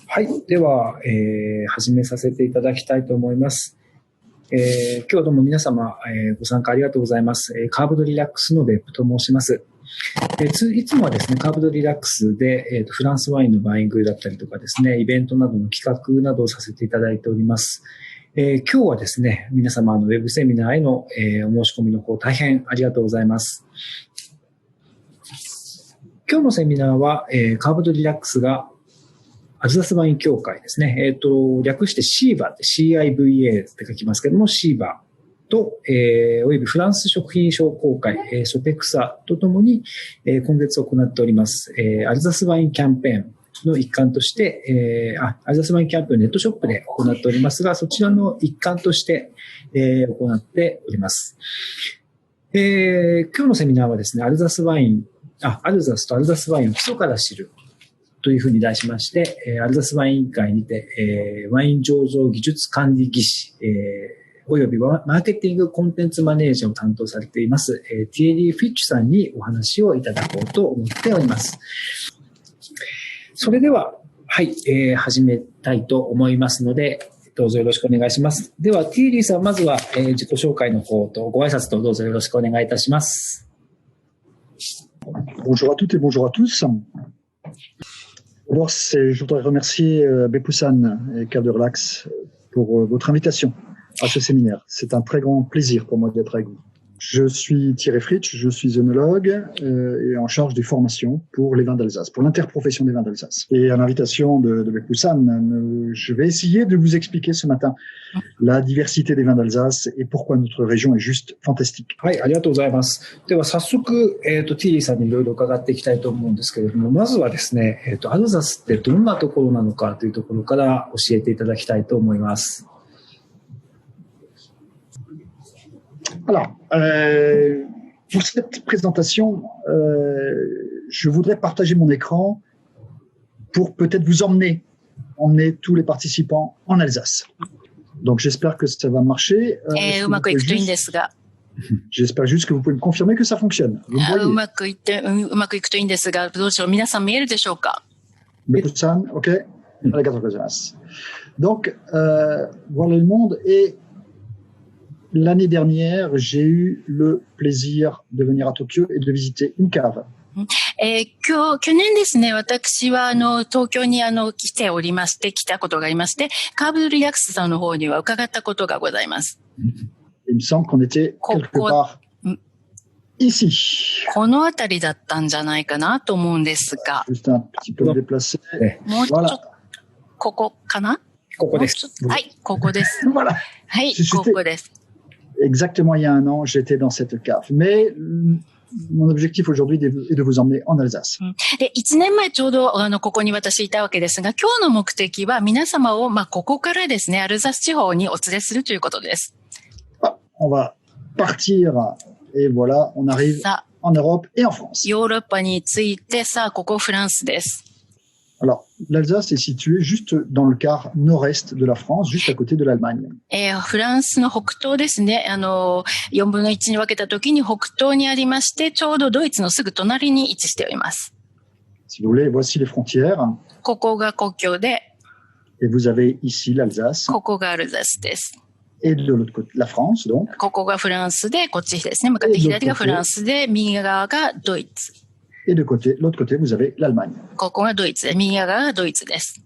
はい。では、始めさせていただきたいと思います。今日はどうも皆様、ご参加ありがとうございます。カーブドリラックスの別府と申します。いつもはですね、カーブドリラックスで、フランスワインのバイングだったりとかですね、イベントなどの企画などをさせていただいております。今日はですね、皆様ウェブセミナーへの、お申し込みの方大変ありがとうございます。今日のセミナーは、カーブドリラックスがアルザスワイン協会ですね。略して CIVA って CIVA って書きますけども、CIVA と、およびフランス食品商工会、ソペクサとともに、今月行っております、アルザスワインキャンペーンの一環として、アルザスワインキャンペーンをネットショップで行っておりますが、そちらの一環として、行っております。今日のセミナーはですね、アルザスとアルザスワインを基礎から知るというふうに題しまして、アルザスワイン委員会にて、ワイン醸造技術管理技師、およびマーケティングコンテンツマネージャーを担当されています、ティエリー・フィッチさんにお話をいただこうと思っております。それでは、はい、始めたいと思いますので、どうぞよろしくお願いします。では、ティエリーさん、まずは、自己紹介の方とご挨拶とどうぞよろしくお願いいたします。Bonjour à toutes et bonjour à tous. D'abord, je voudrais remercier Beppu-san et Cave de Relax pour votre invitation à ce séminaire. C'est un très grand plaisir pour moi d'être avec vous. Je suis Thierry Fritsch, je suis œnologue et en charge des formations pour les vins d'Alsace, pour l'interprofession des vins d'Alsace. Et à l'invitation de Beppu-san, je vais essayer de vous expliquer ce matin la diversité des vins d'Alsace et pourquoi notre région est juste fantastique. はい、ありがとうございます。では早速、ティーリーさんにいろいろ伺っていきたいと思うんですけれども、まずはですね、アルザスってどんなところなのかというところから教えていただきたいと思います。Alors, pour cette présentation, je voudrais partager mon écran pour peut-être vous emmener tous les participants en Alsace. Donc, j'espère que ça va marcher. J'espère juste que vous pouvez me confirmer que ça fonctionne. Vous me voyez? Beppu-san, ok? Donc, voilà le monde et l'année dernière, j'ai eu le plaisir de venir à Tokyo et de visiter une cave. 去年ですね、私は東京に来たことがありまして、カーブドリラックスさんの方には伺ったことがございます。Il me semble qu'on était quelque part ici. この辺りだったんじゃないかなと思うんですが。Juste un petit peu déplacé. もうちょっと、ここかな？ここです。はい、ここです。Voilà. はい、ここです。Exactement il y a un an, j'étais dans cette cave. Mais mon objectif aujourd'hui est de vous emmener en Alsace. で、1年前ちょうどここに私いたわけですが、今日の目的は皆様をここからですね、アルザス地方にお連れするということです。On va partir et voilà, on arrive en Europe et en France. ヨーロッパに着いて、さあここフランスです。Alors, l'Alsace est située juste dans le quart nord-est de la France, juste à côté de l'Allemagne. フランスの北東ですね。4分の1に分けたときに北東にありまして、ちょうどドイツのすぐ隣に位置しております。Si vous voulez, voici les frontières. ここが国境で、et vous avez ici l'Alsace. ここがアルザスです。et de l'autre côté, la France, donc. ここがフランスで、こっちですね。向かって左がフランスで、右側がドイツ。Et de l'autre côté, vous avez l'Allemagne. ここがドイツで、右側がドイツです。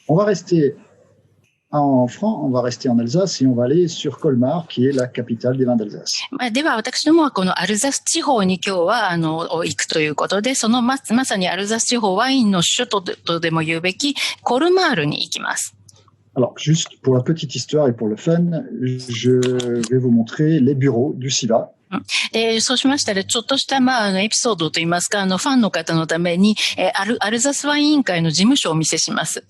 On va rester on va rester en Alsace et on va aller sur Colmar, qui est la capitale des vins d'Alsace. では、私どもはこのアルザス地方に今日は、行くということで、そのまさにアルザス地方ワインの首都とでも言うべき、コルマールに行きます。Alors, juste pour la petite histoire et pour le fun, je vais vous montrer les bureaux du CIVA. そうしましたら、ちょっとした、エピソードといいますか、ファンの方のために、アルザスワイン委員会の事務所をお見せします。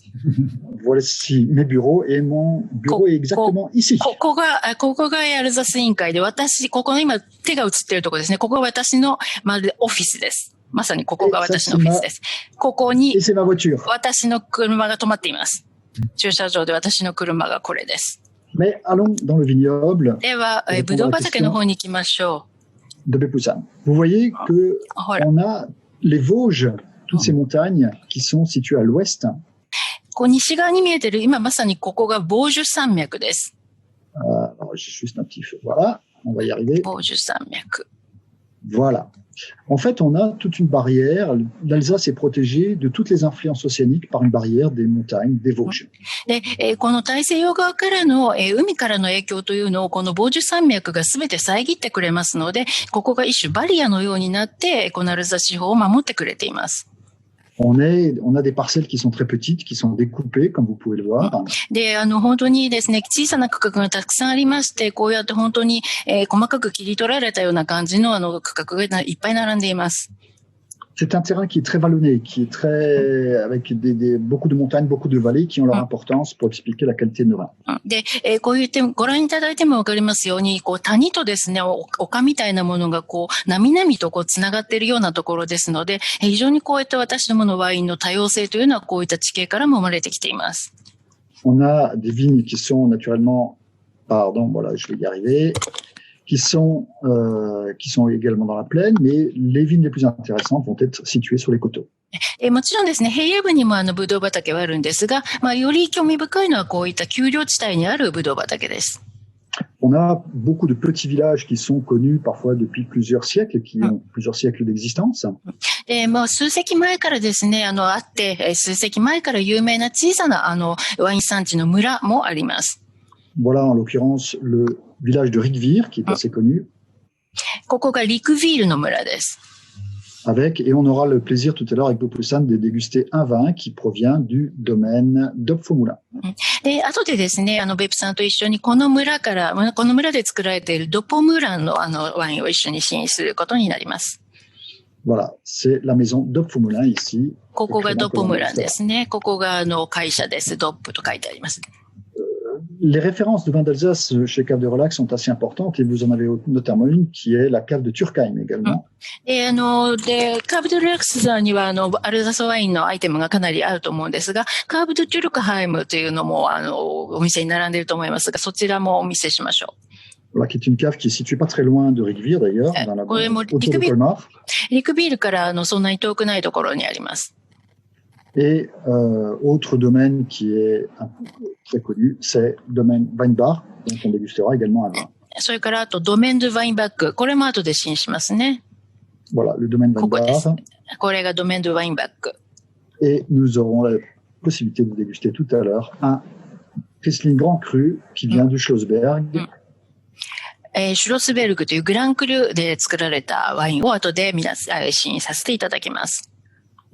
Voici mes bureaux et mon bureau est exactement ici. ここがアルザス委員会で、ここの今手が映っているところですね。ここが私の、オフィスです。まさにここが私のオフィスです。ここに、私の車が止まっています。駐車場で私の車がこれです。Mais allons dans le vignoble. では、ぶどう畑の方に行きましょう。De Beppu-san. Vous voyez que on a les Vosges toutes ces montagnes qui sont situées à l'ouest. こう西側に見えてる、今まさにここがボージュ山脈です。Alors, j'ai juste un petit feu. Voilà, on va y arriver. ボージュ山脈。Voilà. En fait, on a toute une barrière. L'Alsace est protégée de toutes les influences océaniques par une barrière des montagnes, des Vosges. で、この大西洋側からの、海からの影響というのをこのボージュ山脈が全て遮ってくれますので、ここが一種バリアのようになって、このアルザス地方を守ってくれています。On a des parcelles qui sont très petites, qui sont découpées, comme vous pouvez le voir. で、本当にですね、小さな区画がたくさんありまして、こうやって本当に、細かく切り取られたような感じの区画がいっぱい並んでいます。C'est un terrain qui est très vallonné, qui est très, avec beaucoup de montagnes, beaucoup de vallées qui ont leur importance pour expliquer la qualité de nos vins. で、こういう点、ご覧いただいてもわかりますように、こう谷とですね、丘みたいなものがこう、なみなみとこう繋がっているようなところですので、非常にこういった私どものワインの多様性というのはこういった地形からも生まれてきています。On a des vignes qui sont naturellement, pardon, voilà, je vais y arriver. Qui sont également dans la plaine, mais les vignes les plus intéressantes vont être situées sur les coteaux. もちろんですね、平野部にもブドウ畑はあるんですが、より興味深いのはこういった丘陵地帯にあるブドウ畑です。On a beaucoup de petits villages qui sont connus parfois depuis plusieurs siècles, qui ont plusieurs siècles d'existence. 数世紀前からですね、あって、数世紀前から有名な小さなワイン産地の村もあります。Voilà, en l'occurrence, le village de Ricvire, qui est assez connu. ここがリクヴィールの村です。Et on aura le plaisir tout à l'heure avec Beaupoussan de déguster un vin qui provient du domaine d'Opfomoulin. で、後でですね、ベプさんと一緒にこの村で作られているドポムランのワインを一緒に試飲することになります。Voilà, c'est la maison d'Opfomoulin ici. ここがドポムランですね。ここが会社です。ドップと書いてあります。Les références de vin d'Alsace chez Cave de Relax sont assez importantes et vous en avez notamment une qui est la cave de Turkheim également. で、カーブドリラックスさんにはアルザスワインのアイテムがかなりあると思うんですが、カーブドトゥルクハイムというのもお店に並んでいると思いますが、そちらもお見せしましょう。Voilà, qui est une cave qui est située pas très loin de Ricvire d'ailleurs, dans la autour de Colmar. リクビールからそんなに遠くないところにあります。Et autre domaine qui est très connu, c'est le domaine Weinbach, donc on dégustera également un vin. それからあとドメンド・ワインバック、これも後で試飲しますね。Voilà, le domaine Weinbach. ここです。これがドメンド・ワインバック。Et nous aurons la possibilité de déguster tout à l'heure un Riesling Grand Cru qui vient du Schlossberg. シュロスベルグというグランクルで作られたワインを後で試飲させていただきます。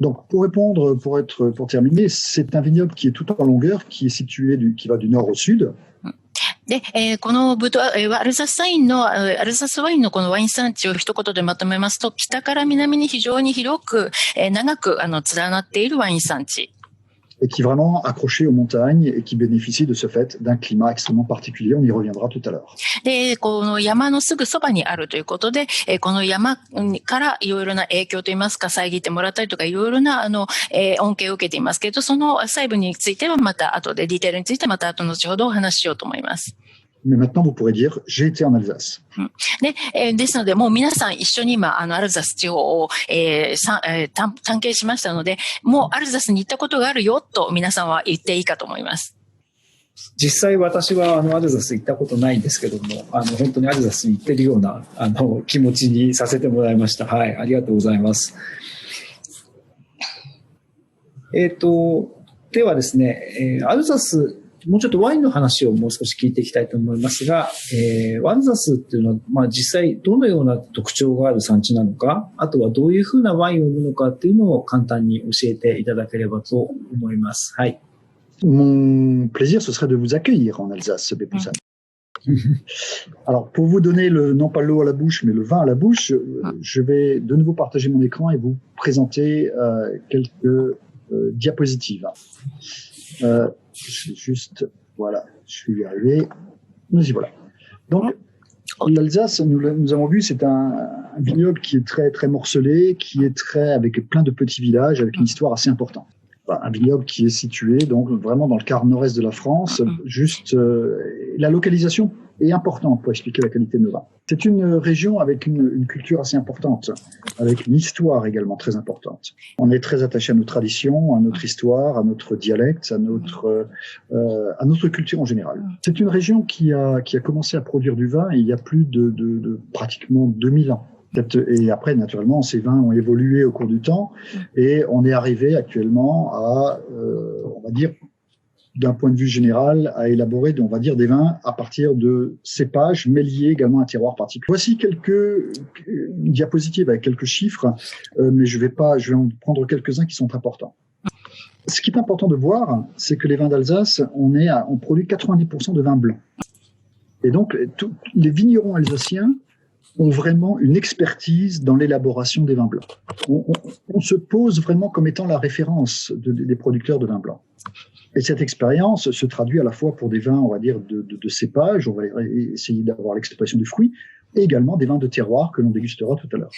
Donc, pour terminer, c'est un vignoble qui est tout en longueur, qui est situé qui va du nord au sud. で、このアルザスワインのこのワイン産地を一言でまとめますと、北から南に非常に広く、長く、連なっているワイン産地。Et qui est vraiment accroché aux montagnes et qui bénéficie de ce fait d'un climat extrêmement particulier. On y reviendra tout à l'heure. で、この山のすぐそばにあるということで、この山からいろいろな影響といいますか、遮ってもらったりとかいろいろな恩恵を受けていますけれど、その細部についてはまた後で、ディテールについてまた後ほどお話ししようと思います。Mais maintenant, vous pourrez dire, j'ai été en Alsace. ですので、もう皆さん一緒に今、アルザス地方を、探検しましたので、もうアルザスに行ったことがあるよと皆さんは言っていいかと思います。実際私はアルザス行ったことないんですけども、本当にアルザスに行ってるような、気持ちにさせてもらいました。はい、ありがとうございます。ではですね、アルザス、もうちょっとワインの話をもう少し聞いていきたいと思いますが、アルザスっていうのは、実際どのような特徴がある産地なのか、あとはどういうふうなワインを生むのかっていうのを簡単に教えていただければと思います。はい。Mon plaisir, ce serait de vous accueillir en Alsace, Beaupoussan. Alors, pour vous donner non pas l'eau à la bouche, mais le vin à la bouche, je vais de nouveau partager mon écran et vous présenter quelques diapositives. Je vais juste, voilà, je suis arrivé. Nous y voilà. Donc, l'Alsace, nous avons vu, c'est un vignoble qui est très, très morcelé, qui est avec plein de petits villages, avec une histoire assez importante. Un vignoble qui est situé donc vraiment dans le quart nord-est de la France. Juste, la localisation est importante pour expliquer la qualité de nos vins. C'est une région avec une culture assez importante, avec une histoire également très importante. On est très attaché à nos traditions, à notre histoire, à notre dialecte, à notre culture en général. C'est une région qui a commencé à produire du vin il y a plus de pratiquement 2000 ans. Et après, naturellement, ces vins ont évolué au cours du temps et on est arrivé actuellement à, on va dire, d'un point de vue général, à élaborer, on va dire, des vins à partir de cépages, mais liés également à un terroir particulier. Voici quelques diapositives avec quelques chiffres, mais je vais en prendre quelques-uns qui sont importants. Ce qui est important de voir, c'est que les vins d'Alsace, on produit 90% de vins blancs. Et donc, les vignerons alsaciens ont vraiment une expertise dans l'élaboration des vins blancs. On se pose vraiment comme étant la référence des producteurs de vins blancs. Et cette expérience se traduit à la fois pour des vins, on va dire, de cépage, on va essayer d'avoir l'expression du fruit, et également des vins de terroir que l'on dégustera tout à l'heure.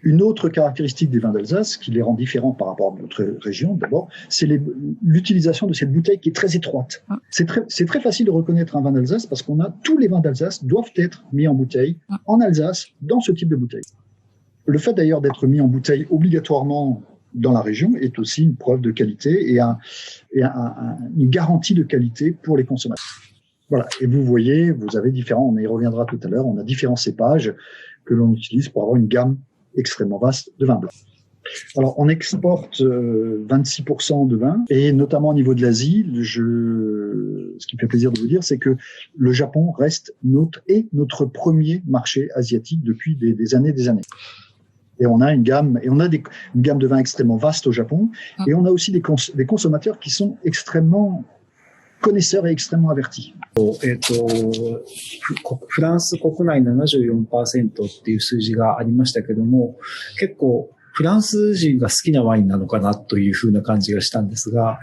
Une autre caractéristique des vins d'Alsace, qui les rend différents par rapport à notre région, d'abord, c'est l'utilisation de cette bouteille qui est très étroite. C'est très facile de reconnaître un vin d'Alsace parce tous les vins d'Alsace doivent être mis en bouteille en Alsace dans ce type de bouteille. Le fait d'ailleurs d'être mis en bouteille obligatoirement dans la région est aussi une preuve de qualité et une garantie de qualité pour les consommateurs. Voilà. Et vous voyez, vous avez on y reviendra tout à l'heure, on a différents cépages que l'on utilise pour avoir une gamme extrêmement vaste de vins blancs. Alors, on exporte 26% de vin, et notamment au niveau de l'Asie, ce qui me fait plaisir de vous dire, c'est que le Japon reste notre premier marché asiatique depuis des années. Et on a une gamme de vins extrêmement vaste au Japon, et on a aussi des consommateurs qui sont extrêmement connaisseurs et extrêmement avertis. フランス国内 74% っていう数字がありましたけども、結構フランス人が好きなワインなのかなというふうな感じがしたんですが、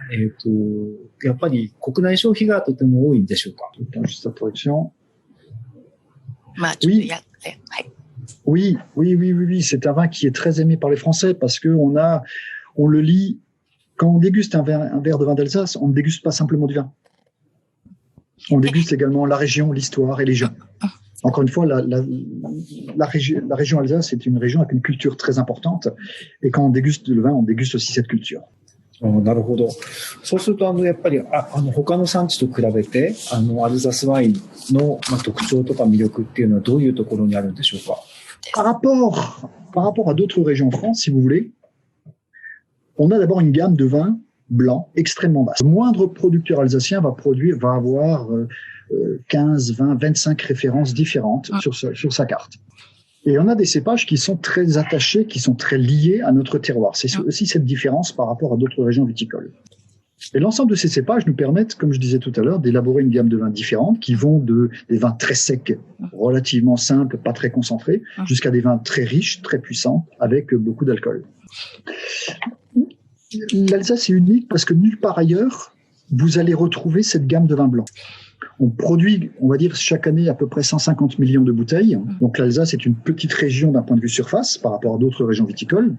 やっぱり国内消費がとても多いんでしょうか。Oui, c'est un vin qui est très aimé par les Français parce que on le lit, quand on déguste un verre de vin d'Alsace, on ne déguste pas simplement du vin. On déguste également la région, l'histoire et les gens. Encore une fois, la région Alsace est une région avec une culture très importante. Et quand on déguste le vin, on déguste aussi cette culture. なるほど。そうすると、やっぱり、他の産地と比べて、アルザスワインの、特徴とか魅力っていうのはどういうところにあるんでしょうか。Par rapport à d'autres régions en France, si vous voulez, on a d'abord une gamme de vins blancs extrêmement vaste. Le moindre producteur alsacien va avoir 15, 20, 25 références différentes sur sa carte. Et on a des cépages qui sont très attachés, qui sont très liés à notre terroir. C'est aussi cette différence par rapport à d'autres régions viticoles. Et l'ensemble de ces cépages nous permettent, comme je disais tout à l'heure, d'élaborer une gamme de vins différentes qui vont des vins très secs, relativement simples, pas très concentrés, jusqu'à des vins très riches, très puissants, avec beaucoup d'alcool. L'Alsace est unique parce que nulle part ailleurs, vous allez retrouver cette gamme de vins blancs. On produit, on va dire, chaque année à peu près 150 millions de bouteilles. Donc l'Alsace est une petite région d'un point de vue surface par rapport à d'autres régions viticoles.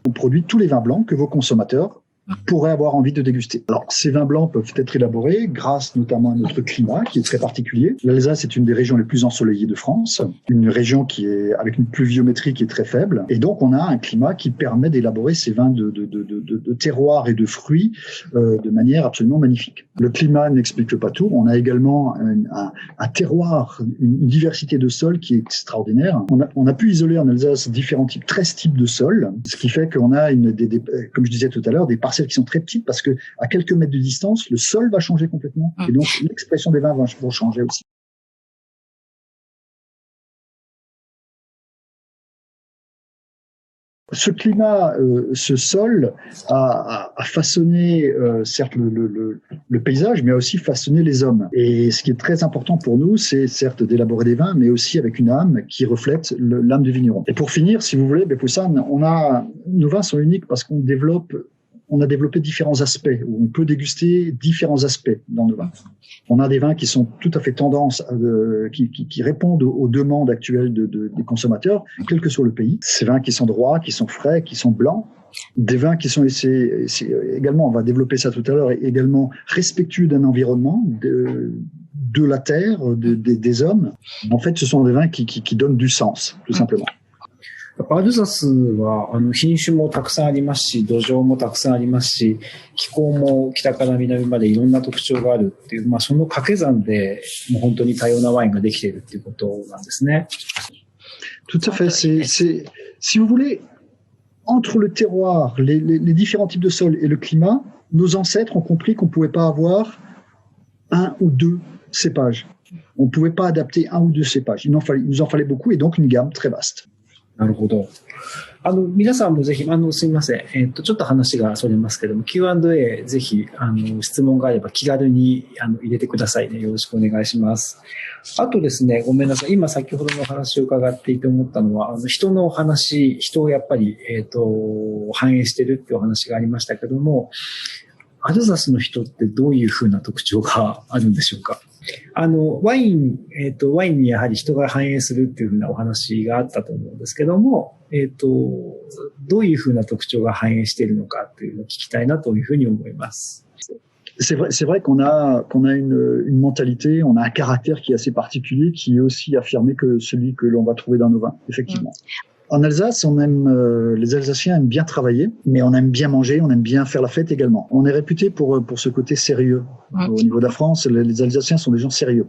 On produit tous les vins blancs que vos consommateurs pourraient avoir envie de déguster. Alors, ces vins blancs peuvent être élaborés grâce notamment à notre climat qui est très particulier. L'Alsace est une des régions les plus ensoleillées de France, une région qui est avec une pluviométrie qui est très faible. Et donc, on a un climat qui permet d'élaborer ces vins de terroir et de fruits de manière absolument magnifique. Le climat n'explique pas tout. On a également un terroir, une diversité de sols qui est extraordinaire. On a pu isoler en Alsace différents types, 13 types de sols, ce qui fait qu'on a comme je disais tout à l'heure, des parcelles qui sont très petites parce que à quelques mètres de distance, le sol va changer complètement et donc l'expression des vins va changer aussi. Ce climat, ce sol a façonné certes le paysage, mais a aussi façonné les hommes. Et ce qui est très important pour nous, c'est certes d'élaborer des vins, mais aussi avec une âme qui reflète l'âme du vigneron. Et pour finir, si vous voulez, Bepoussane, nos vins sont uniques parce qu'on développe on a développé différents aspects, où on peut déguster différents aspects dans le vin. On a des vins qui sont tout à fait qui répondent aux demandes actuelles des consommateurs, quel que soit le pays. Ces vins qui sont droits, qui sont frais, qui sont blancs. Des vins qui sont également, on va développer ça tout à l'heure, également respectueux d'un environnement, de la terre, des hommes. En fait, ce sont des vins qui donnent du sens, tout simplement. アルザスは品種もたくさんありますし、土壌もたくさんありますし、気候も北から南までいろんな特徴があるっていう、その掛け算でもう本当に多様なワインができているっていうことなんですね。Tout à fait. Si vous voulez, entre le terroir, les différents types de sols et le climat, nos ancêtres ont compris qu'on ne pouvait pas avoir un ou deux cépages. On ne pouvait pas adapter un ou deux cépages. Il nous en fallait beaucoup et donc une gamme très vaste. なるほど。皆さんもぜひ、すみません。ちょっと話がそれますけども、Q&A ぜひ、質問があれば気軽に、入れてくださいね。よろしくお願いします。あとですね、ごめんなさい。今先ほどの話を伺っていて思ったのは、人の話、人をやっぱり、反映してるっていうお話がありましたけども、アルザスの人ってどういうふうな特徴があるんでしょうか。ワインにやはり人が反映するっていうふうなお話があったと思うんですけども、どういうふうな特徴が反映しているのかっていうのを聞きたいなというふうに思います。C'est vrai qu'on a une mentalité, on a un caractère qui est assez particulier, qui est aussi affirmé que celui que l'on va trouver dans nos vins, effectivement. En Alsace, les Alsaciens aiment bien travailler, mais on aime bien manger, on aime bien faire la fête également. On est réputé pour ce côté sérieux. Au niveau de la France, les Alsaciens sont des gens sérieux.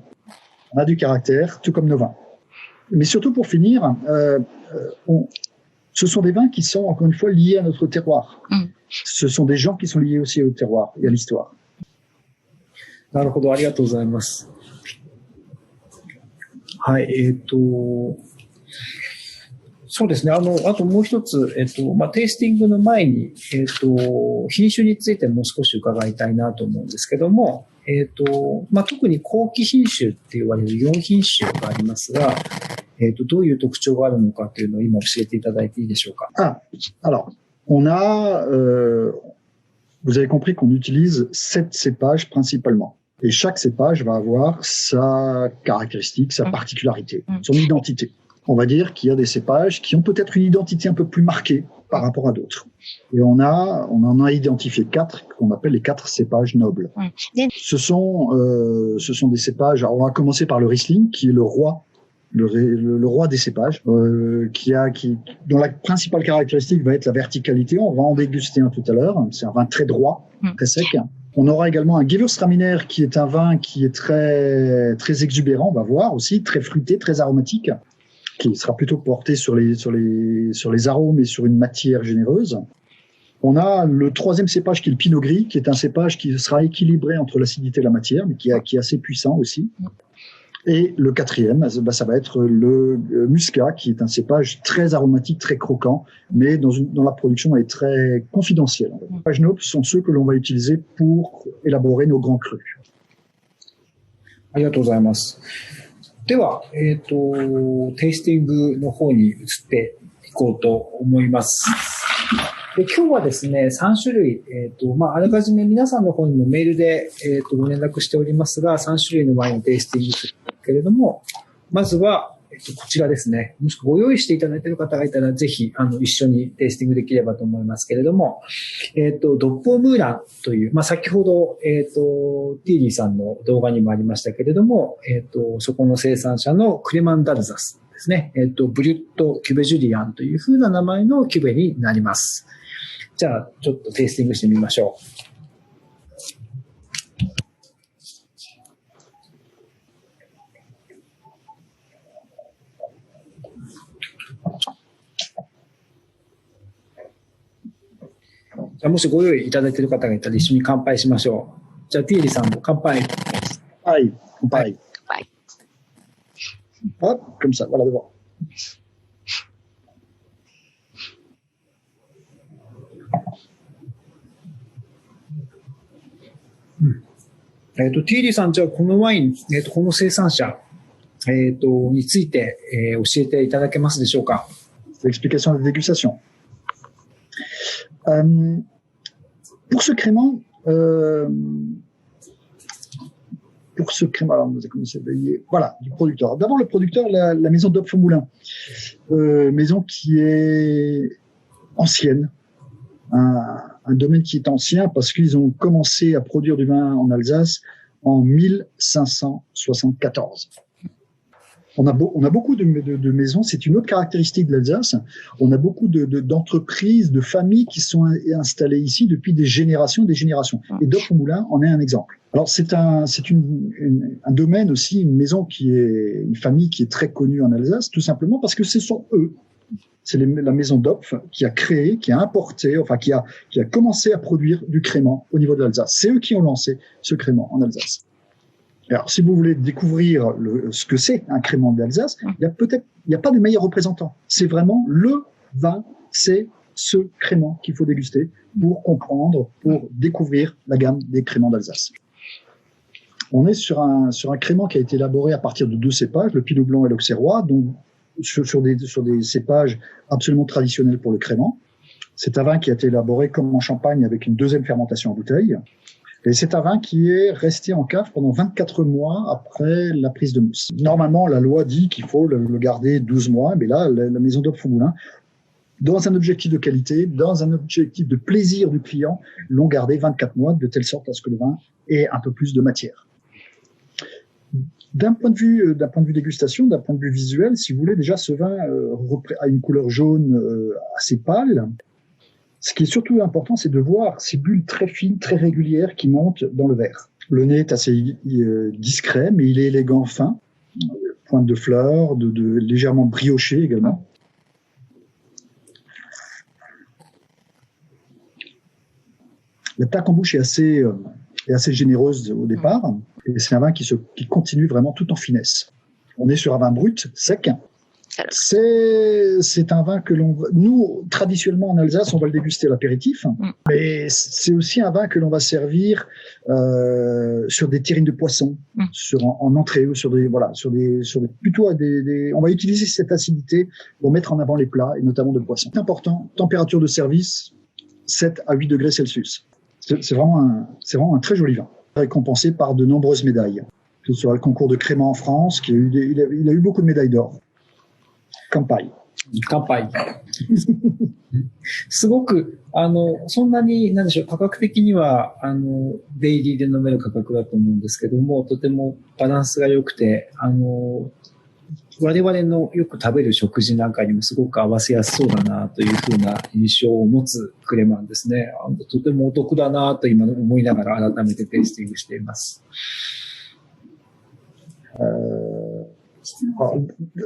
On a du caractère, tout comme nos vins. Mais surtout pour finir, ce sont des vins qui sont, encore une fois, liés à notre terroir. Ce sont des gens qui sont liés aussi au terroir et à l'histoire. なるほど、ありがとうございます。はい、そうですね。あともう一つ、テイスティングの前に、品種についてもう少し伺いたいなと思うんですけども、特に後期品種って言われる4品種がありますが、どういう特徴があるのかというのを今教えていただいていいでしょうか。Alors, vous avez compris qu'on utilise 7 cépages principalement. Et chaque cépage va avoir sa caractéristique, sa particularité, son identité. On va dire qu'il y a des cépages qui ont peut-être une identité un peu plus marquée par rapport à d'autres. Et on en a identifié 4 qu'on appelle les 4 cépages nobles. Ce sont des cépages. Alors on va commencer par le Riesling, qui est le roi des cépages, dont la principale caractéristique va être la verticalité. On va en déguster un tout à l'heure. C'est un vin très droit, très sec. On aura également un Gewürztraminer, qui est un vin qui est très, très exubérant, on va voir aussi, très fruité, très aromatique, qui sera plutôt porté sur les arômes et sur une matière généreuse. On a le 3e cépage qui est le Pinot Gris, qui est un cépage qui sera équilibré entre l'acidité et la matière, mais qui est assez puissant aussi. Et le 4e, ça va être le Muscat, qui est un cépage très aromatique, très croquant, mais dont la production est très confidentielle. Les cépages nobles sont ceux que l'on va utiliser pour élaborer nos grands crus. ありがとうございます。では、テイスティングの方に移っていこうと思います。で、今日はですね、3種類、あらかじめ皆さんの方にもメールで、ご連絡しておりますが、3種類のワインをテイスティングするけれども、まずは、こちらですね。もしくはご用意していただいている方がいたら、ぜひ、一緒にテイスティングできればと思いますけれども、ドッポームーランという、先ほど、ティーリーさんの動画にもありましたけれども、そこの生産者のクレマンダルザスですね。ブリュット・キュベジュリアンという風な名前のキュベになります。じゃあ、ちょっとテイスティングしてみましょう。じゃあ、もしご用意いただいている方がいたら一緒に乾杯しましょう。じゃあ、ティーリーさんも乾杯。はい、乾杯。はい。Hop, comme ça, voilà devant. ティーリーさん、じゃあこのワイン、この生産者、について、教えていただけますでしょうか。L'explication de dégustation. Pour ce crément, alors, voilà, du producteur. D'abord, le producteur, la maison d'Opfe-Moulin, maison qui est ancienne, un domaine qui est ancien parce qu'ils ont commencé à produire du vin en Alsace en 1574. On a beaucoup de maisons. C'est une autre caractéristique de l'Alsace. On a beaucoup d'entreprises, de familles qui sont installées ici depuis des générations. Et Opfe-Moulin en est un exemple. Alors c'est un domaine aussi, une maison une famille qui est très connue en Alsace, tout simplement parce que ce sont eux. C'est la maison d'Opf qui a créé, qui a importé, enfin qui a commencé à produire du crément au niveau de l'Alsace. C'est eux qui ont lancé ce crément en Alsace. Alors, si vous voulez découvrir ce que c'est un crément d'Alsace, il y a pas de meilleur représentant. C'est vraiment le vin, c'est ce crément qu'il faut déguster pour comprendre, pour découvrir la gamme des créments d'Alsace. On est sur un crément qui a été élaboré à partir de 2 cépages, le Pinot Blanc et l'Auxerrois, donc sur des cépages absolument traditionnels pour le crément. C'est un vin qui a été élaboré comme en Champagne avec une 2e fermentation en bouteille. Et c'est un vin qui est resté en cave pendant 24 mois après la prise de mousse. Normalement, la loi dit qu'il faut le garder 12 mois, mais là, la maison d'Opfe-Moulin, dans un objectif de qualité, dans un objectif de plaisir du client, l'ont gardé 24 mois de telle sorte à ce que le vin ait un peu plus de matière. D'un point de vue dégustation, d'un point de vue visuel, si vous voulez, déjà ce vin a une couleur jaune assez pâle. Ce qui est surtout important, c'est de voir ces bulles très fines, très régulières qui montent dans le verre. Le nez est assez discret, mais il est élégant, fin, pointe de fleurs, légèrement brioché également. La taque en bouche est assez généreuse au départ, et c'est un vin qui continue vraiment tout en finesse. On est sur un vin brut, sec. C'est un vin que nous, traditionnellement en Alsace, on va le déguster à l'apéritif, mais c'est aussi un vin que l'on va servir sur des terrines de poisson, en entrée ou on va utiliser cette acidité pour mettre en avant les plats et notamment de poisson. C'est important, température de service 7 à 8 degrés Celsius. C'est vraiment un très joli vin, récompensé par de nombreuses médailles. Que ce soit le concours de crément en France, il a eu beaucoup de médailles d'or. 乾杯。すごく、そんなに、なんでしょう、価格的には、デイリーで飲める価格だと思うんですけども、とてもバランスが良くて、我々のよく食べる食事なんかにもすごく合わせやすそうだなというふうな印象を持つクレマンですね。とてもお得だなと今思いながら改めてテイスティングしています。Alors,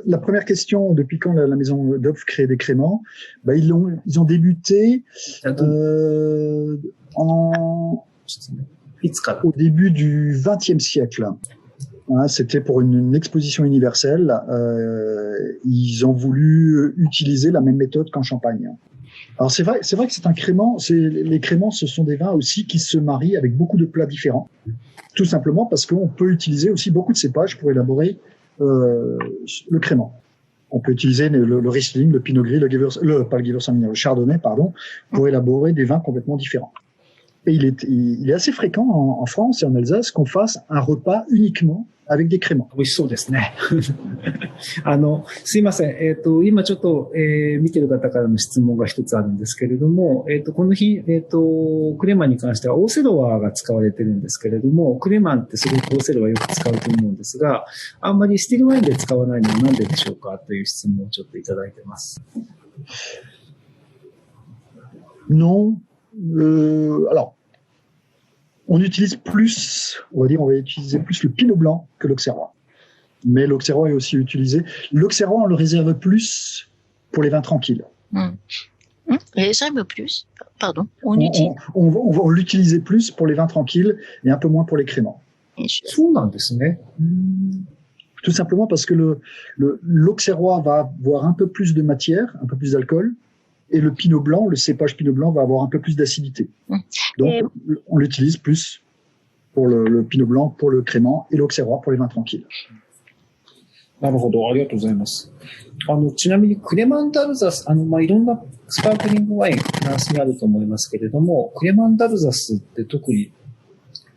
la première question, depuis quand la maison d'Opf crée des créments? Ils ont débuté au début du XXe siècle. C'était pour une exposition universelle. Ils ont voulu utiliser la même méthode qu'en Champagne. Alors c'est vrai que c'est un crément. Les créments, ce sont des vins aussi qui se marient avec beaucoup de plats différents. Tout simplement parce qu'on peut utiliser aussi beaucoup de cépages pour élaborer le crément. On peut utiliser le Riesling, le Pinot Gris, le Chardonnay, pour élaborer des vins complètement différents. Et il est assez fréquent en France et en Alsace qu'on fasse un repas uniquement avec des créments. 美味しそうですね。すいません。今ちょっと、見てる方からの質問が一つあるんですけれども、この日、クレマンに関してはオーセロワが使われてるんですけれども、クレマンってすごくオーセロワよく使うと思うんですが、あんまりスティルワインで使わないのはなんででしょうかという質問をちょっといただいてます。Non. Alors, on va utiliser plus le Pinot Blanc que l'Auxerrois. Mais l'Auxerrois est aussi utilisé. L'Auxerrois, on le réserve plus pour les vins tranquilles. Réserve plus? Pardon. On va l'utiliser plus pour les vins tranquilles et un peu moins pour les créments. Tout simplement parce que l'Auxerrois va avoir un peu plus de matière, un peu plus d'alcool. Et le Pinot Blanc, le cépage Pinot Blanc va avoir un peu plus d'acidité. Donc, on l'utilise plus pour le Pinot Blanc, pour le crément, et l'Auxerrois pour les vins tranquilles. なるほど。ありがとうございます。ちなみにクレマンダルザス、いろんなスパークリングワイン、フランスにあると思いますけれども、クレマンダルザスって特に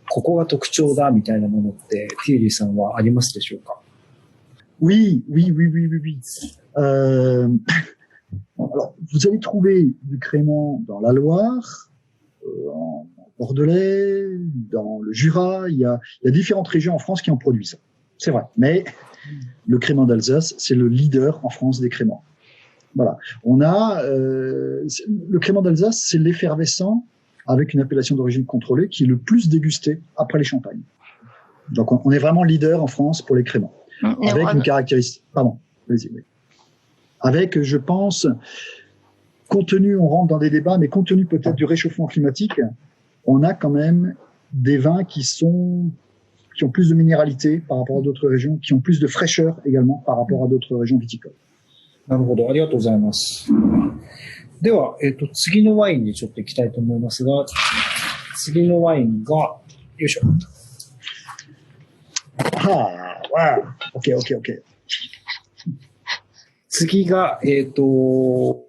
ここが特徴だみたいなものって、ティエリーさんはありますでしょうか？ Oui. Alors, vous allez trouver du crément dans la Loire, en Bordelais, dans le Jura. Il y a différentes régions en France qui en produisent. C'est vrai. Mais le crément d'Alsace, c'est le leader en France des créments. Voilà. On a le crément d'Alsace, c'est l'effervescent avec une appellation d'origine contrôlée qui est le plus dégusté après les champagnes. Donc, on est vraiment leader en France pour les créments. Avec une caractéristique. Pardon. Vas-y. Oui. Avec, je pense, compte tenu, on rentre dans des débats, mais compte tenu peut-être du réchauffement climatique, on a quand même des vins qui ont plus de minéralité par rapport à d'autres régions, qui ont plus de fraîcheur également par rapport à d'autres régions viticoles. なるほど。ありがとうございます。では、次のワインにちょっと行きたいと思いますが、次のワインが、よいしょ。wow. OK. 次が、ド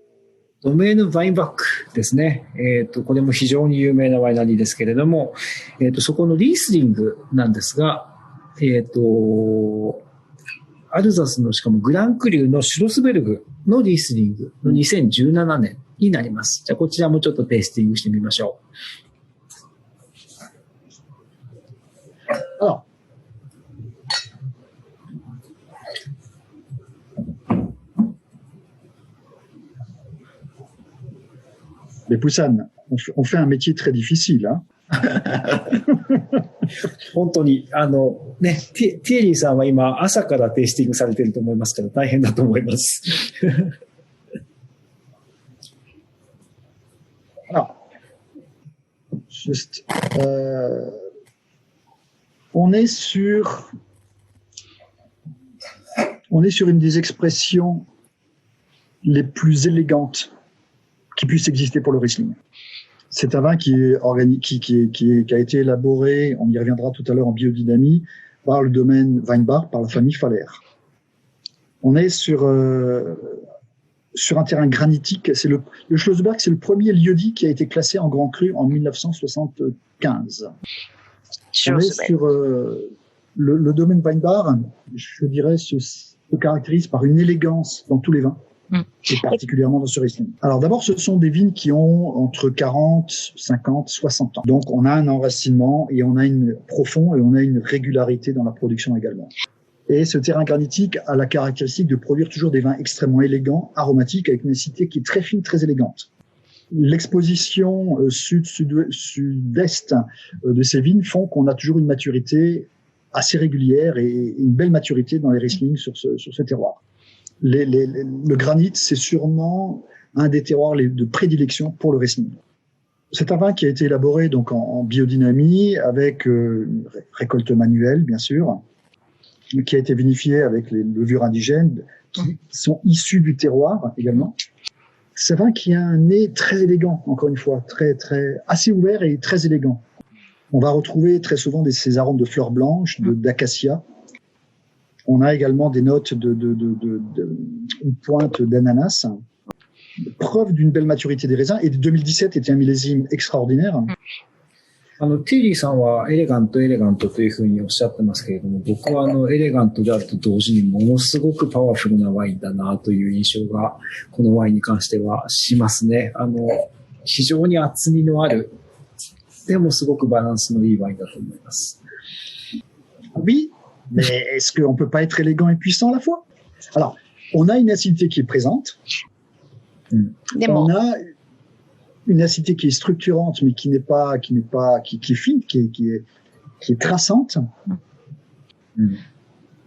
メーヌ・ワインバックですね。これも非常に有名なワイナリーですけれども、そこのリースリングなんですが、アルザスのしかもグランクリューのシュロスベルグのリースリングの2017年になります。じゃあこちらもちょっとテイスティングしてみましょう。あMais Poussan, on fait un métier très difficile, hein. 本当に、ね、ティエリーさんは今朝からテイスティングされていると思いますから大変だと思います。Alors, juste, on est sur une des expressions les plus élégantes qui puisse exister pour le Riesling. C'est un vin qui est organique, qui a été élaboré, on y reviendra tout à l'heure en biodynamie, par le domaine Weinbach, par la famille Faller. On est sur un terrain granitique. C'est le Schlossberg, c'est le premier lieu-dit qui a été classé en Grand Cru en 1975. On est sur le domaine Weinbach, je dirais, se caractérise par une élégance dans tous les vins. Et particulièrement dans ce Riesling. Alors d'abord, ce sont des vignes qui ont entre 40, 50, 60 ans. Donc on a un enracinement et on a une régularité dans la production également. Et ce terrain granitique a la caractéristique de produire toujours des vins extrêmement élégants, aromatiques, avec une acidité qui est très fine, très élégante. L'exposition sud-est de ces vignes font qu'on a toujours une maturité assez régulière et une belle maturité dans les Riesling sur ce terroir. Le granit, c'est sûrement un des terroirs de prédilection pour le Riesling. C'est un vin qui a été élaboré donc en biodynamie avec une récolte manuelle, bien sûr, qui a été vinifié avec les levures indigènes qui sont issues du terroir également. C'est un vin qui a un nez très élégant, encore une fois, assez ouvert et très élégant. On va retrouver très souvent ces arômes de fleurs blanches, d'acacia. On a également des notes une pointe d'ananas, preuve d'une belle maturité des raisins. Et 2017 était un millésime extraordinaire. ティリーさんはエレガントというふうにおっしゃってますけれども、僕はエレガントであると同時にものすごくパワフルなワインだなという印象がこのワインに関してはしますね。非常に厚みのある、でもすごくバランスのいいワインだと思います。Oui, mais est-ce qu'on peut pas être élégant et puissant à la fois? Alors, on a une acidité qui est présente. On a une acidité qui est structurante, mais qui est fine, qui est traçante.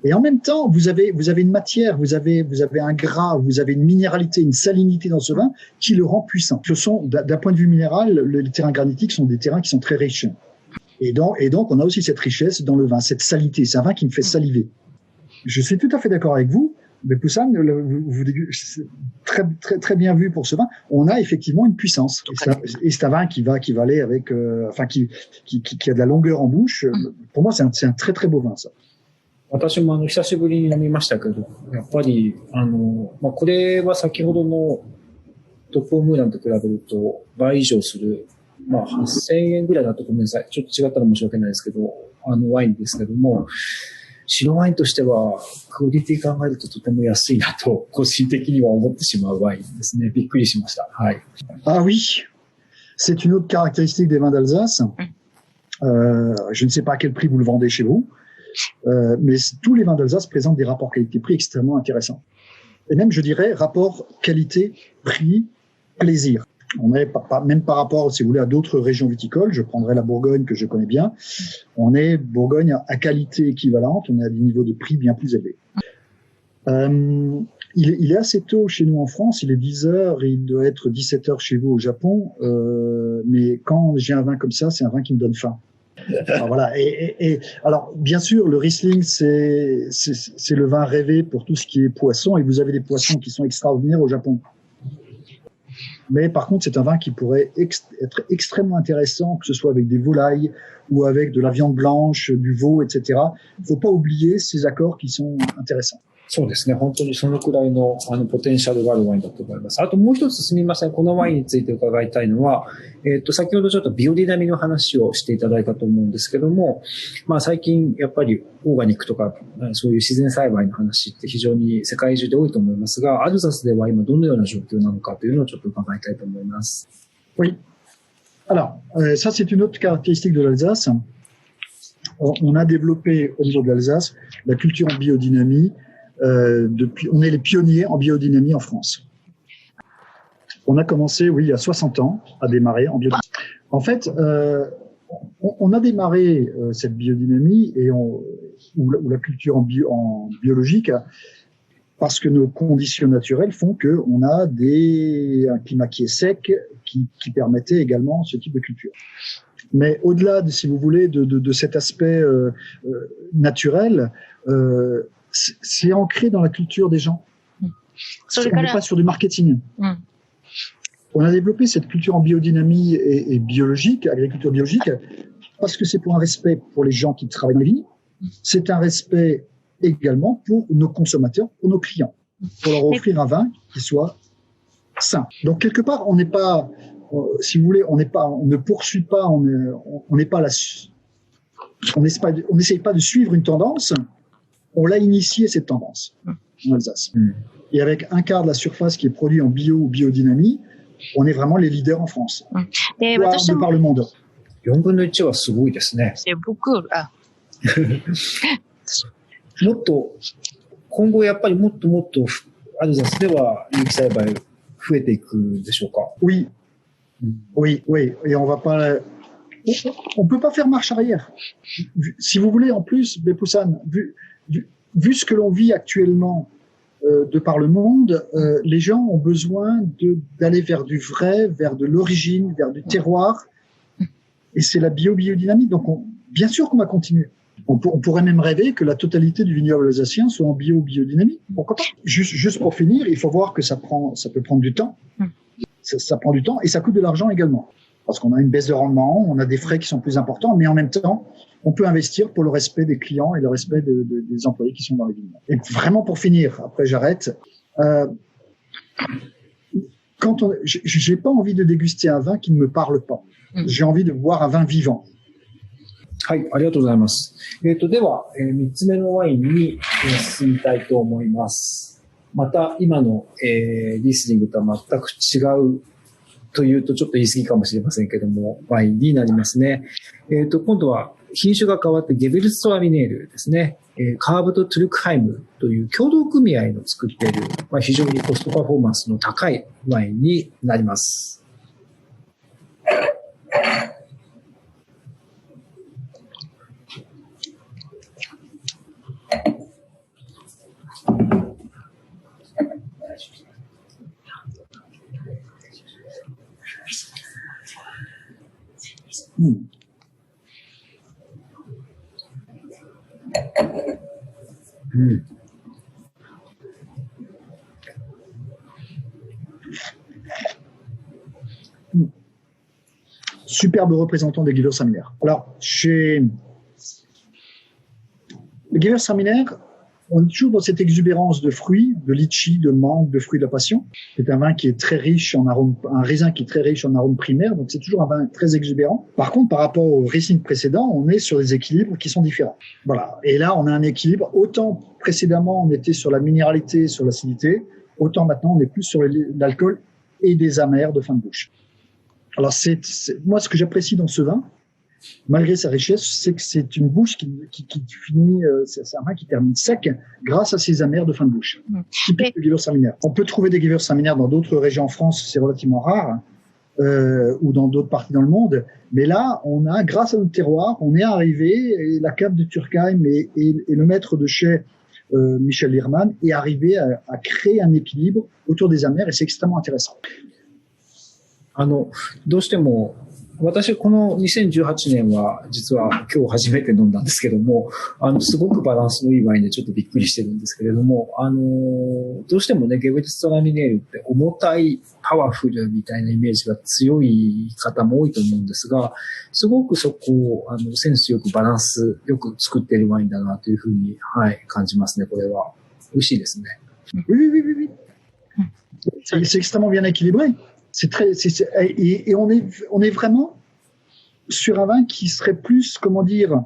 Et en même temps, vous avez une matière, vous avez un gras, vous avez une minéralité, une salinité dans ce vin qui le rend puissant. Ce sont, d'un point de vue minéral, les terrains granitiques sont des terrains qui sont très riches. Et donc, on a aussi cette richesse dans le vin, cette salité. C'est un vin qui me fait saliver. Je suis tout à fait d'accord avec vous. Mais Poussan, vous très, très, très bien vu pour ce vin. On a effectivement une puissance. Et c'est un vin qui va aller avec, qui a de la longueur en bouche. Pour moi, c'est un très, très beau vin, ça. 私も久しぶりに飲みましたけど、やっぱり、これは先ほどのトップオブムーランと比べると倍以上する、8000円ぐらいだとごめんなさい。ちょっと違ったら申し訳ないですけど、ワインですけども、白ワインとしては、クオリティ考えるととても安いなと、個人的には思ってしまうワインですね。びっくりしました。はい。Ah oui, c'est une autre caractéristique des vins d'Alsace. Je ne sais pas à quel prix vous le vendez chez vous, mais tous les vins d'Alsace présentent des rapports qualité-prix extrêmement intéressants. Et même, je dirais, rapport qualité-prix-plaisir. On est même par rapport, si vous voulez, à d'autres régions viticoles. Je prendrai la Bourgogne que je connais bien. On est Bourgogne à qualité équivalente. On est à des niveaux de prix bien plus élevés. Il est assez tôt chez nous en France. Il est 10 heures. Il doit être 17 heures chez vous au Japon. Mais quand j'ai un vin comme ça, c'est un vin qui me donne faim. Alors voilà. Et alors, bien sûr, le Riesling, c'est le vin rêvé pour tout ce qui est poisson. Et vous avez des poissons qui sont extraordinaires au Japon. Mais par contre, c'est un vin qui pourrait être extrêmement intéressant, que ce soit avec des volailles ou avec de la viande blanche, du veau, etc. Il ne faut pas oublier ces accords qui sont intéressants. そうですね。本当にそのくらいの、ポテンシャルがあるワインだと思います。あともう一つすみません。このワインについて伺いたいのは、先ほどちょっとビオディナミの話をしていただいたと思うんですけども、最近やっぱりオーガニックとか、そういう自然栽培の話って非常に世界中で多いと思いますが、アルザスでは今どのような状況なのかというのをちょっと伺いたいと思います。Oui. Alors, ça c'est une autre caractéristique de l'Alsace. On a développé au niveau de l'Alsace la culture en biodynamie. On est les pionniers en biodynamie en France. On a commencé, oui, il y a 60 ans, à démarrer en biodynamie. En fait, on a démarré cette biodynamie ou la culture en biologique parce que nos conditions naturelles font que on a un climat qui est sec, qui permettait également ce type de culture. Mais au-delà, si vous voulez, de cet aspect naturel, c'est ancré dans la culture des gens. On n'est pas sur du marketing. On a développé cette culture en biodynamie et biologique, agriculture biologique, parce que c'est pour un respect pour les gens qui travaillent dans les vignes. C'est un respect également pour nos consommateurs, pour nos clients, pour leur offrir un vin qui soit sain. Donc quelque part, on n'est pas, si vous voulez, on ne poursuit pas, on n'est pas là, on n'essaye pas de suivre une tendance. On l'a initié cette tendance en Alsace. Et avec un quart de la surface qui est produit en bio ou biodynamie, on est vraiment les leaders en France. De par le monde. 4分の1はすごいですね。もっと、今後やっぱりもっともっとアルザスでは有機栽培増えていくでしょうか？ Oui. Oui. Et on peut pas faire marche arrière. Si vous voulez, en plus, Bepoussane, vu ce que l'on vit actuellement de par le monde, les gens ont besoin d'aller vers du vrai, vers de l'origine, vers du terroir. Et c'est la biodynamie. Donc, bien sûr qu'on va continuer. On pourrait même rêver que la totalité du vignoble alsacien soit en biodynamie. Pourquoi pas? Juste pour finir, il faut voir que ça peut prendre du temps. Ça prend du temps et ça coûte de l'argent également. Parce qu'on a une baisse de rendement, on a des frais qui sont plus importants, mais en même temps, on peut investir pour le respect des clients et le respect des employés qui sont dans les vignes. Et vraiment pour finir, après j'arrête, j'ai pas envie de déguster un vin qui ne me parle pas. J'ai envie de boire un vin vivant. はい、ありがとうございます。では、3つ目のワインに進みたいと思います。また、今の、リスリングとは全く違うというとちょっと言い過ぎかもしれませんけども、ワインになりますね。今度は品種が変わってゲベルストラミネールですね。カーブとトゥルクハイムという共同組合の作っている、非常にコストパフォーマンスの高いワインになります。Superbe représentant des Gewürztraminer. Alors, le Gewürztraminer, on est toujours dans cette exubérance de fruits, de litchi, de mangue, de fruits de la passion. C'est un vin qui est très riche en arômes, un raisin qui est très riche en arômes primaires, donc c'est toujours un vin très exubérant. Par contre, par rapport au Riesling précédent, on est sur des équilibres qui sont différents. Voilà. Et là, on a un équilibre. Autant précédemment, on était sur la minéralité, sur l'acidité, autant maintenant, on est plus sur l'alcool et des amers de fin de bouche. Alors, moi, ce que j'apprécie dans ce vin, malgré sa richesse, c'est que c'est une bouche qui finit, c'est un vin qui termine sec grâce à ses amers de fin de bouche. Typique de Gewürztraminer. On peut trouver des Gewürztraminer dans d'autres régions en France, c'est relativement rare, ou dans d'autres parties dans le monde. Mais là, on a, grâce à notre terroir, on est arrivé, et la cave de Turckheim et le maître de chez Michel Liermann est arrivé à créer un équilibre autour des amers, et c'est extrêmement intéressant. どうしても私、この2018年は、実は今日初めて飲んだんですけども、すごくバランスのいいワインでちょっとびっくりしてるんですけれども、どうしてもね、ゲヴュルツトラミネールって重たい、パワフルみたいなイメージが強い方も多いと思うんですが、すごくそこを、センスよくバランスよく作っているワインだなというふうに、はい、感じますね、これは。美味しいですね。Oui. C'est extrêmement bien équilibré. Et on est vraiment sur un vin qui serait plus, comment dire,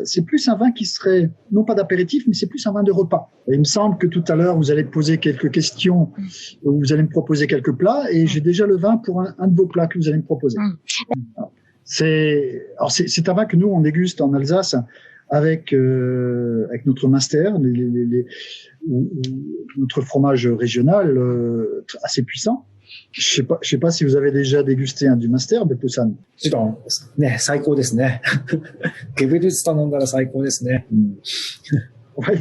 c'est plus un vin qui serait, non pas d'apéritif, mais c'est plus un vin de repas. Et il me semble que tout à l'heure, vous allez poser quelques questions, vous allez me proposer quelques plats, et j'ai déjà le vin pour un de vos plats que vous allez me proposer. C'est un vin que nous, on déguste en Alsace avec notre Münster, notre fromage régional assez puissant. Je sais pas si vous avez déjà dégusté un du Münster, Beppu-san. もちろんね、最高ですね。ゲヴュルツ頼んだら最高ですね。Ouais,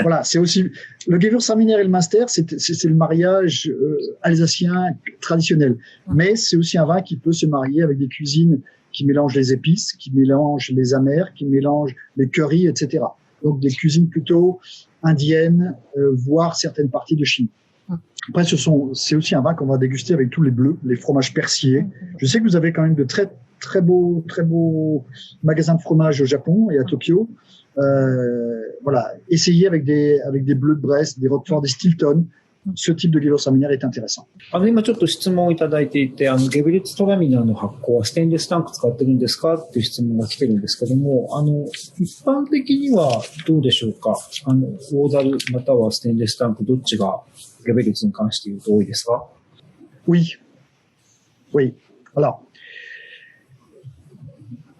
voilà, c'est aussi le Gewürztraminer et le Münster, c'est le mariage alsacien traditionnel. Mais c'est aussi un vin qui peut se marier avec des cuisines qui mélangent les épices, qui mélangent les amers, qui mélangent les currys, etc. Donc des cuisines plutôt indiennes, voire certaines parties de Chine. Après, c'est aussi un vin qu'on va déguster avec tous les bleus, les fromages persillés. Je sais que vous avez quand même de très beaux magasins de fromage au Japon et à Tokyo. Voilà, essayez avec des bleus de Brest, des Roquefort, des Stilton. Ce type de Gewürztraminer est intéressant. 今ちょっと質問をいただいていて、ゲヴュルツトラミナーの発酵はステンレスタンク使ってるんですかっていう質問が来てるんですけども、一般的にはどうでしょうか？大樽またはステンレスタンクどっちがゲヴュルツに関して言うと多いですか？ Oui. Alors,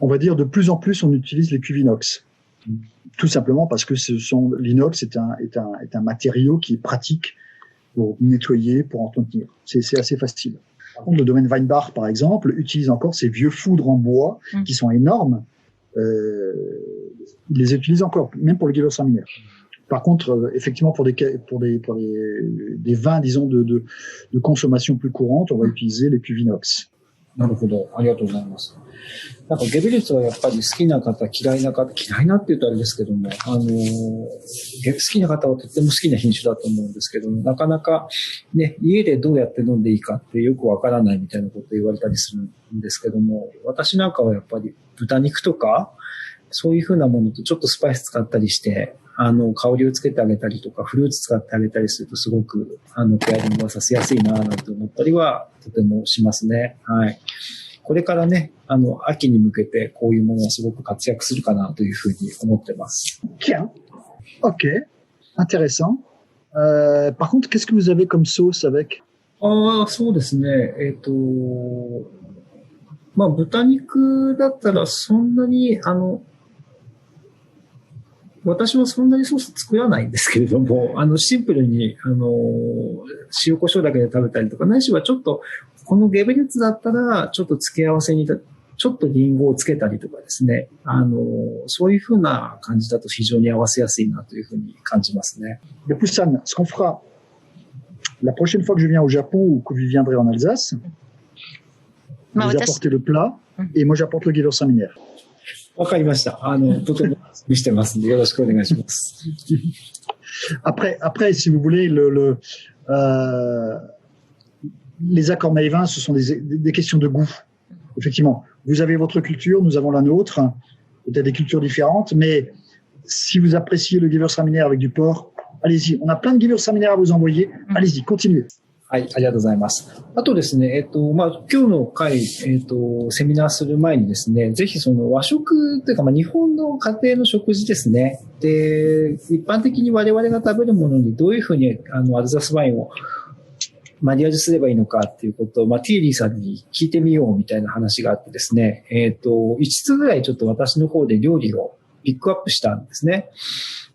on va dire de plus en plus on utilise les cuves inox. Tout simplement parce que l'inox est un matériau qui est pratique pour nettoyer, pour entretenir. C'est assez facile. Par contre, le domaine Weinbach, par exemple, utilise encore ces vieux foudres en bois qui sont énormes. Il les utilise encore, même pour le Gewürztraminer. Par contre, effectivement, pour des vins, disons, de consommation plus courante, on va utiliser les cuves inox. なるほど。ありがとうございます。なんかゲヴュルツはやっぱり好きな方、嫌いな方、嫌いなって言うとあれですけども、好きな方はとっても好きな品種だと思うんですけども、なかなかね、家でどうやって飲んでいいかってよくわからないみたいなことを言われたりするんですけども、私なんかはやっぱり豚肉とか、そういうふうなものとちょっとスパイス使ったりして、香りをつけてあげたりとか、フルーツ使ってあげたりするとすごく、ペアリングはさせやすいなぁなんて思ったりはとてもしますね。はい。これからね、秋に向けてこういうものはすごく活躍するかなというふうに思ってます。Tiens. Ok. Intéressant. Par contre, qu'est-ce que vous avez comme sauce avec? そうですね。まあ、豚肉だったらそんなに、私はそんなにソース作らないんですけれども、シンプルに、塩コショウだけで食べたりとか、ないしはちょっと、このゲヴュルツだったら、ちょっと付け合わせに、ちょっとリンゴをつけたりとかですね。そういうふうな感じだと非常に合わせやすいなというふうに感じますね。Beppu-san, ce qu'on fera, la prochaine fois que je viens au Japon ou que vous viendrez en Alsace, vous apportez le plat et moi j'apporte le Gewürztraminer. わかりました。とても見してますんで、よろしくお願いします。Après, si vous voulez, les accords mets-vins, ce sont des questions de goût. Effectivement, vous avez votre culture, nous avons la nôtre, peut-être des cultures différentes, mais si vous appréciez le Gewürztraminer avec du porc, allez-y. On a plein de Gewürztraminer à vous envoyer. Allez-y, continuez. はい、ありがとうございます。あとですね、今日の回、セミナーする前にですね、ぜひその和食というか、日本の家庭の食事ですね。で、一般的に我々が食べるものにどういうふうに、アルザスワインをマリアージュすればいいのかっていうことを、ティーリーさんに聞いてみようみたいな話があってですね、5つぐらいちょっと私の方で料理をピックアップしたんですね。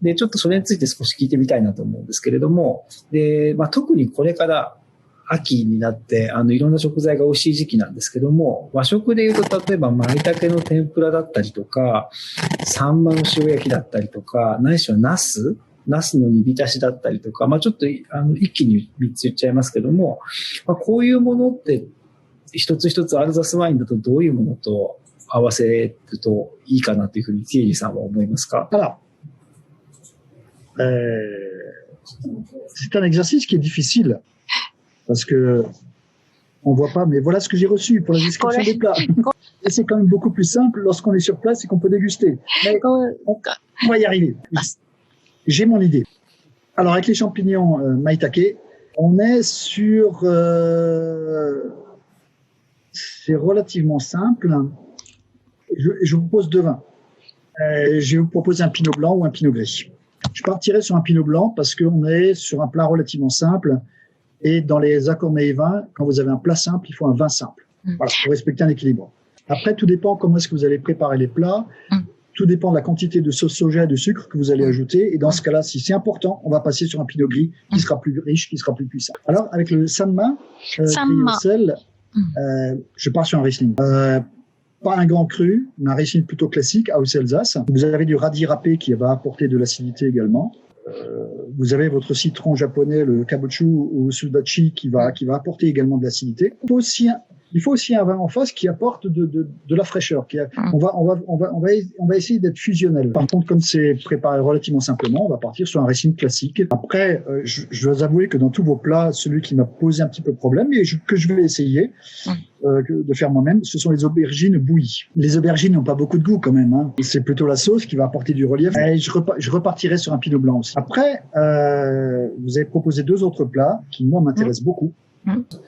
で、ちょっとそれについて少し聞いてみたいなと思うんですけれども、で、特にこれから秋になって、いろんな食材が美味しい時期なんですけども、和食で言うと、例えば、舞茸の天ぷらだったりとか、サンマの塩焼きだったりとか、ないしはナスの煮浸しだったりとか、ちょっと、一気に3つ言っちゃいますけども、こういうものって、一つ一つアルザスワインだとどういうものと合わせるといいかなというふうに、ティエリーさんは思いますか？ Alors, c'est un exercice qui est difficile. Parce que on voit pas, mais voilà ce que j'ai reçu pour la description des plats. Et c'est quand même beaucoup plus simple lorsqu'on est sur place et qu'on peut déguster. Mais on va y arriver. J'ai mon idée. Alors avec les champignons maitake, on est sur... c'est relativement simple. Je vous propose deux vins. Je vais vous proposer un pinot blanc ou un pinot gris. Je partirai sur un pinot blanc parce qu'on est sur un plat relativement simple. Et dans les accords mets et vins, quand vous avez un plat simple, il faut un vin simple. Voilà, pour respecter un équilibre. Après, tout dépend comment est-ce que vous allez préparer les plats. Tout dépend de la quantité de sauce soja et de sucre que vous allez ajouter. Et dans ce cas-là, si c'est important, on va passer sur un pinot gris qui sera plus riche, qui sera plus puissant. Alors, avec le Sanma, je pars sur un Riesling. Pas un grand cru, mais un Riesling plutôt classique, Haus Alsace. Vous avez du radis râpé qui va apporter de l'acidité également. Vous avez votre citron japonais, le kabochu ou sudachi qui va apporter également de l'acidité. Il faut aussi un vin en face qui apporte de la fraîcheur. On va essayer d'être fusionnel. Par contre, comme c'est préparé relativement simplement, on va partir sur un Riesling classique. Après, je dois avouer que dans tous vos plats, celui qui m'a posé un petit peu problème et que je vais essayer de faire moi-même, ce sont les aubergines bouillies. Les aubergines n'ont pas beaucoup de goût quand même. Hein. C'est plutôt la sauce qui va apporter du relief. Et je repartirai sur un pinot blanc aussi. Après, vous avez proposé deux autres plats qui, moi, m'intéressent beaucoup.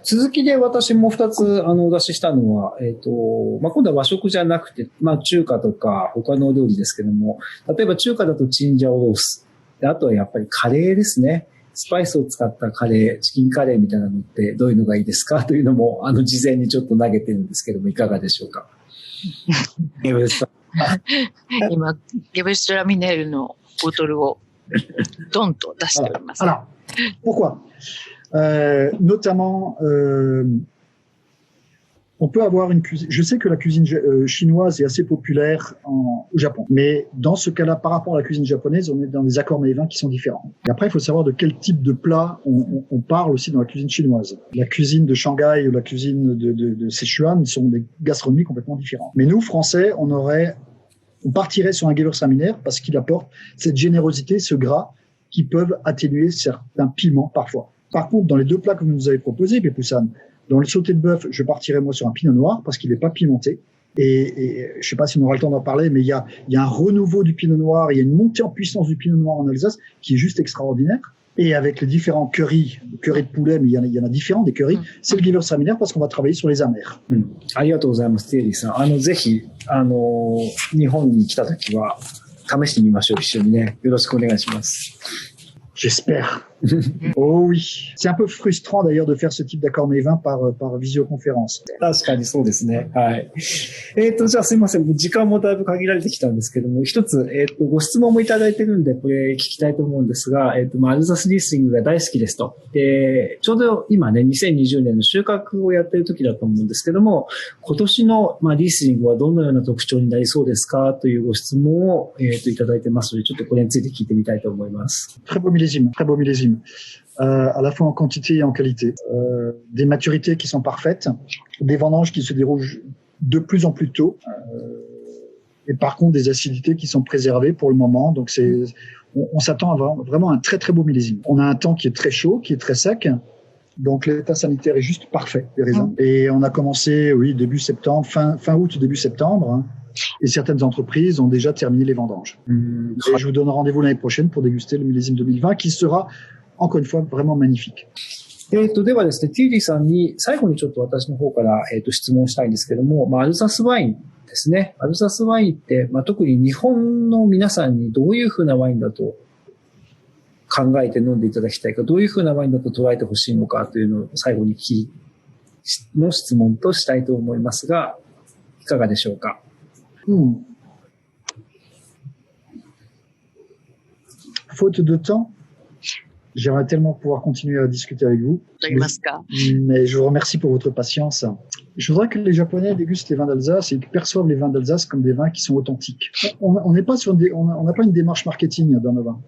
続きで私も2つお出ししたのは、今度は和食じゃなくて、中華とか他のお料理ですけども、例えば中華だとチンジャオロース。で、あとはやっぱりカレーですね。スパイスを使ったカレー、チキンカレーみたいなのってどういうのがいいですかというのも、事前にちょっと投げてるんですけども、いかがでしょうか？今、ゲブシュトラミネールのボトルをドンと出しております。Alors, pourquoi? Notamment, on peut avoir une cuisine. Je sais que la cuisine chinoise est assez populaire au Japon, mais dans ce cas-là, par rapport à la cuisine japonaise, on est dans des accords mets et vins qui sont différents. Et après, il faut savoir de quel type de plat on parle aussi dans la cuisine chinoise. La cuisine de Shanghai ou la cuisine de Sichuan sont des gastronomies complètement différentes. Mais nous, Français, on partirait sur un Gewürztraminer parce qu'il apporte cette générosité, ce gras, qui peuvent atténuer certains piments parfois. Par contre, dans les deux plats que vous nous avez proposés, Pépoussane, dans le sauté de bœuf, je partirais moi sur un pinot noir parce qu'il n'est pas pimenté. Et je sais pas si on aura le temps d'en parler, mais il y a un renouveau du pinot noir, il y a une montée en puissance du pinot noir en Alsace qui est juste extraordinaire. Et avec les différents curry de poulet, mais il y en a différents des currys, c'est le Gewürztraminer parce qu'on va travailler sur les amers. ありがとうございます、ティエリーさん。ぜひ、日本に来たときは試してみましょう、一緒にね。よろしくお願いします。J'espère. Oh oui. C'est un peu frustrant d'ailleurs de faire ce type d'accord mets et vins par visioconférence. 確かにそうですね。はい。じゃあすいません。時間もだいぶ限られてきたんですけども、一つ、ご質問もいただいてるんで、これ聞きたいと思うんですが、アルザスリースリングが大好きですと。で、ちょうど今ね、2020年の収穫をやってる時だと思うんですけども、今年の、リースリングはどのような特徴になりそうですかというご質問を、いただいてますので、ちょっとこれについて聞いてみたいと思います。Très beau millésime. À la fois en quantité et en qualité. Des maturités qui sont parfaites, des vendanges qui se déroulent de plus en plus tôt, et par contre des acidités qui sont préservées pour le moment. Donc on s'attend à vraiment un très très beau millésime. On a un temps qui est très chaud, qui est très sec. Donc l'état sanitaire est juste parfait des raisins. Et on a commencé, début septembre, fin août, début septembre. Et certaines entreprises ont déjà terminé les vendanges. Et je vous donne rendez-vous l'année prochaine pour déguster le millésime 2020 qui sera, encore une fois, vraiment magnifique. ではですね、ティーリーさんに最後にちょっと私の方から、質問したいんですけども、アルザスワインですね。アルザスワインって、特に日本の皆さんにどういうふうなワインだと考えて飲んでいただきたいか、どういうふうなワインだと捉えてほしいのかというのを最後にの質問としたいと思いますが、いかがでしょうか。Faute de temps, j'aimerais tellement pouvoir continuer à discuter avec vous. Mais je vous remercie pour votre patience. Je voudrais que les Japonais dégustent les vins d'Alsace et qu'ils perçoivent les vins d'Alsace comme des vins qui sont authentiques. On n'est pas on n'a pas une démarche marketing dans nos vins.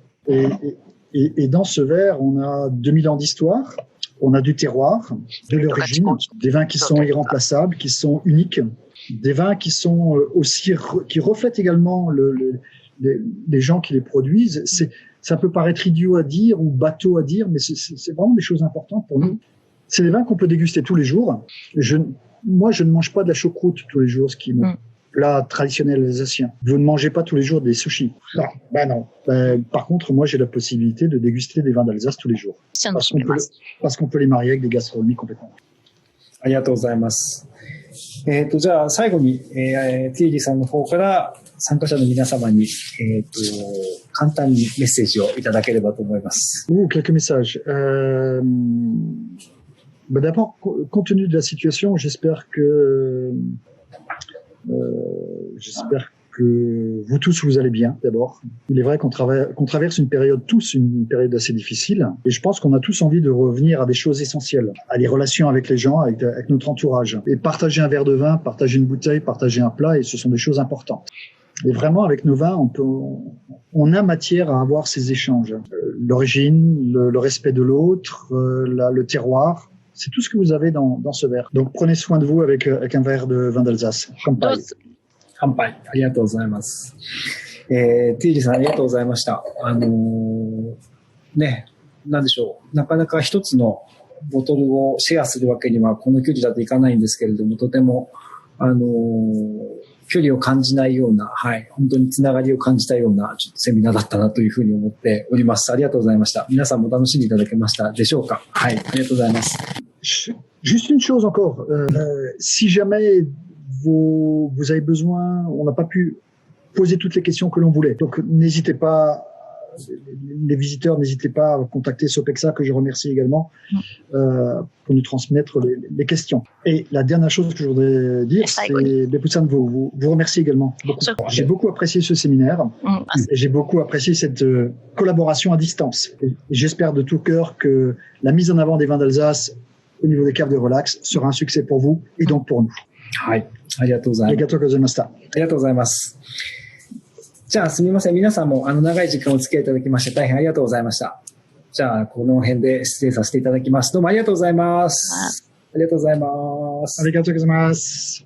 Et dans ce verre, on a 2000 ans d'histoire, on a du terroir, de l'origine, des vins qui sont irremplaçables, qui sont uniques, des vins qui sont aussi qui reflètent également les gens qui les produisent. Ça peut paraître idiot à dire ou bateau à dire, mais c'est vraiment des choses importantes pour nous. C'est des vins qu'on peut déguster tous les jours. Moi, je ne mange pas de la choucroute tous les jours, ce qui est mon plat traditionnel alsacien. Vous ne mangez pas tous les jours des sushis. Non. Par contre, moi, j'ai la possibilité de déguster des vins d'Alsace tous les jours. Parce qu'on peut les marier avec des gastronomies complètement. ありがとうございます。じゃあ最後に、ティーリーさんの方から参加者の皆様に、簡単にメッセージをいただければと思います。Quelques messages. D'abord, compte tenu de la situation, j'espère que vous tous vous allez bien. D'abord, il est vrai qu'on traverse une période assez difficile, et je pense qu'on a tous envie de revenir à des choses essentielles, à les relations avec les gens, avec notre entourage, et partager un verre de vin, partager une bouteille, partager un plat, et ce sont des choses importantes. Et vraiment, avec nos vins, on a matière à avoir ces échanges. L'origine, le respect de l'autre, le terroir. C'est tout ce que vous avez dans ce verre. Donc, prenez soin de vous avec un verre de vin d'Alsace. Kanpai. 乾杯。ありがとうございます。ティーリーさんありがとうございました。なんでしょう。なかなか一つのボトルをシェアするわけにはこの距離だといかないんですけれども、とても、距離を感じないような、本当につながりを感じたようなちょっとセミナーだったなというふうに思っております。ありがとうございました。皆さんも楽しんでいただけましたでしょうか。ありがとうございます。Juste une chose encore. Si jamais vous avez besoin, on n'a pas pu poser toutes les questions que l'on voulait. Donc, n'hésitez pas, les visiteurs, n'hésitez pas à contacter Sopexa, que je remercie également, pour nous transmettre les questions. Et la dernière chose que je voudrais dire, c'est, Beppu-san, vous remercie également. J'ai beaucoup apprécié ce séminaire, et j'ai beaucoup apprécié cette collaboration à distance. Et j'espère de tout cœur que la mise en avant des vins d'Alsace au niveau des caves de relax sera un succès pour vous et donc pour nous. はい。ありがとうございます。ありがとうございました。ありがとうございます。じゃあすみません。皆さんも長い時間お付き合いいただきまして大変ありがとうございました。じゃあこの辺で失礼させていただきます。どうもありがとうございます。ありがとうございます。ありがとうございます。